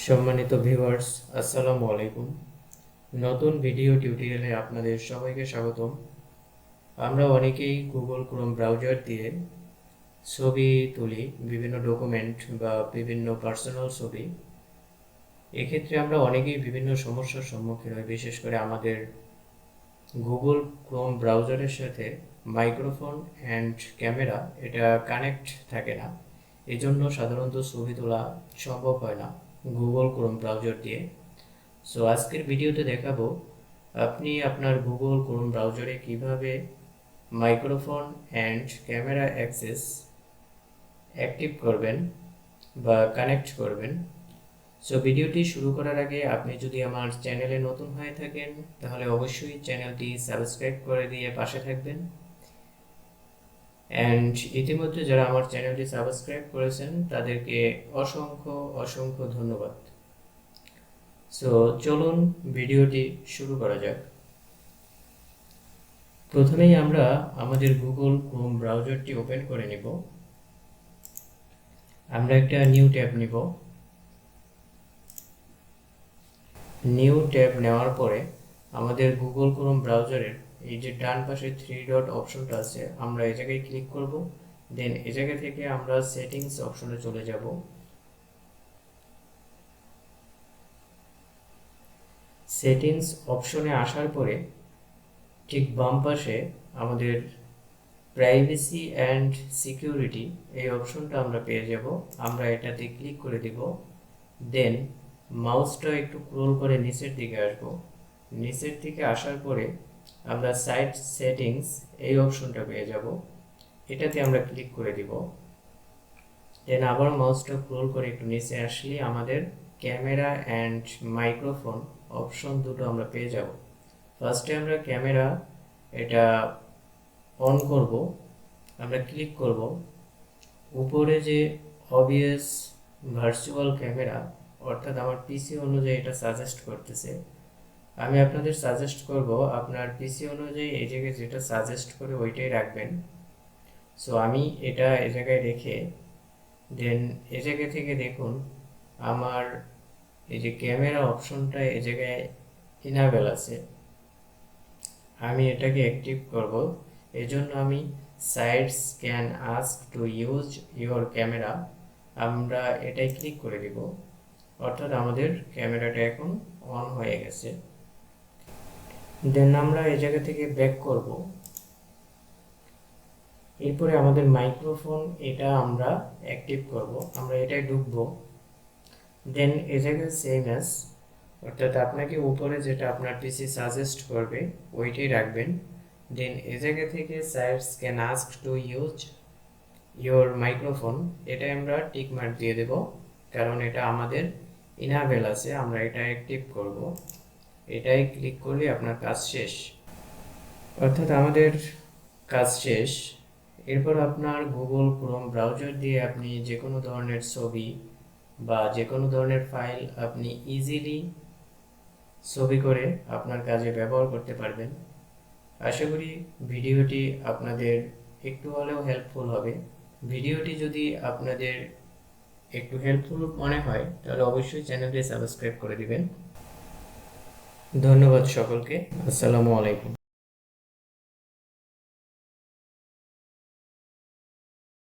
সম্মানিত ভিউয়ার্স, আসসালামু আলাইকুম। নতুন ভিডিও টিউটোরিয়ালে আপনাদের সবাইকে স্বাগতম। আমরা অনেকেই গুগল ক্রোম ব্রাউজার দিয়ে ছবি তুলি, বিভিন্ন ডকুমেন্ট বা বিভিন্ন পার্সোনাল ছবি। এক্ষেত্রে আমরা অনেকেই বিভিন্ন সমস্যার সম্মুখীন হই, বিশেষ করে আমাদের গুগল ক্রোম ব্রাউজারের সাথে মাইক্রোফোন অ্যান্ড ক্যামেরা এটা কানেক্ট থাকে না। এই জন্য সাধারণত ছবি তোলা সম্ভব হয় না গুগল ক্রোম ব্রাউজার দিয়ে। সো আজকের ভিডিওতে দেখাবো আপনি আপনার গুগল ক্রোম ব্রাউজারে কিভাবে microphone and camera access active করবেন বা কানেক্ট করবেন। সো ভিডিওটি শুরু করার আগে আপনি যদি আমার চ্যানেলে নতুন হয়ে থাকেন তাহলে অবশ্যই চ্যানেলটি সাবস্ক্রাইব করে দিয়ে পাশে থাকবেন। অ্যান্ড ইতিমধ্যে যারা আমার চ্যানেলটি সাবস্ক্রাইব করেছেন তাদেরকে অসংখ্য অসংখ্য ধন্যবাদ। সো চলুন ভিডিওটি শুরু করা যাক। প্রথমেই আমরা আমাদের গুগল ক্রোম ব্রাউজারটি ওপেন করে নিব। আমরা একটা নিউ ট্যাব নিব। নিউ ট্যাব নেওয়ার পরে আমাদের গুগল ক্রোম ব্রাউজারের এই যে ডান পাশে 3 ডট অপশনটা আছে, আমরা এই জায়গায় ক্লিক করব। দেন এই জায়গা থেকে আমরা সেটিংস অপশনে চলে যাব। সেটিংস অপশনে আসার পরে ঠিক বাম পাশে আমাদের প্রাইভেসি অ্যান্ড সিকিউরিটি এই অপশনটা আমরা পেয়ে যাব। আমরা এটাতে ক্লিক করে দিব। দেন মাউসটা একটু স্ক্রল করে নিচের দিকে আসব। নিচের দিকে আসার পরে আমরা সাইট সেটিংস এই অপশনটা পেয়ে যাব। এটাতে আমরা ক্লিক করে দিব। দেন আবার মাউসটা স্ক্রল করে একটু নিচে আসলে আমাদের ক্যামেরা অ্যান্ড মাইক্রোফোন অপশন দুটো আমরা পেয়ে যাব। ফার্স্টে আমরা ক্যামেরা এটা অন করব। আমরা ক্লিক করব। উপরে যে অবভিয়াস ভার্চুয়াল ক্যামেরা, অর্থাৎ আমার পিসি অনুযায়ী এটা সাজেস্ট করতেছে। আমি আপনাদের সাজেস্ট করব আপনার পিসি অনুযায়ী এই জায়গায় যেটা সাজেস্ট করে ওইটাই রাখবেন। সো আমি এটা এই জায়গায় রেখে দেন এই জায়গা থেকে দেখুন আমার এই যে ক্যামেরা অপশনটা এই জায়গায় ইনাবেল আছে। আমি এটাকে অ্যাক্টিভ করব। এজন্য আমি sites can ask to use your camera, আমরা এটাই ক্লিক করে দিব। অর্থাৎ আমাদের ক্যামেরাটা এখন অন হয়ে গেছে। দেন আমরা এই জায়গা থেকে ব্যাক করব। এরপরে আমাদের মাইক্রোফোন এটা আমরা অ্যাক্টিভ করব। আমরা এটাই ঢুকবো। দেন এই জায়গায় সেম অ্যাজ, অর্থাৎ আপনাকে উপরে যেটা আপনার পিসি সাজেস্ট করবে ওইটাই রাখবেন। দেন এই জায়গা থেকে sites can ask to use your microphone এটাই আমরা টিক মার্ক দিয়ে দেব, কারণ এটা আমাদের ইনাবেল আছে। আমরা এটা অ্যাক্টিভ করব। এটাই ক্লিক করলে আপনার কাজ শেষ, অর্থাৎ আমাদের কাজ শেষ। এরপর আপনার গুগল ক্রোম ব্রাউজার দিয়ে আপনি যে কোনো ধরনের ছবি বা যে কোনো ধরনের ফাইল আপনি ইজিলি ছবি করে আপনার কাজে ব্যবহার করতে পারবেন। আশা করি ভিডিওটি আপনাদের একটু হলেও হেল্পফুল হবে। ভিডিওটি যদি আপনাদের একটু হেল্পফুল মনে হয় তাহলে অবশ্যই চ্যানেলটি সাবস্ক্রাইব করে দিবেন। ধন্যবাদ সকলকে। আসসালামু আলাইকুম।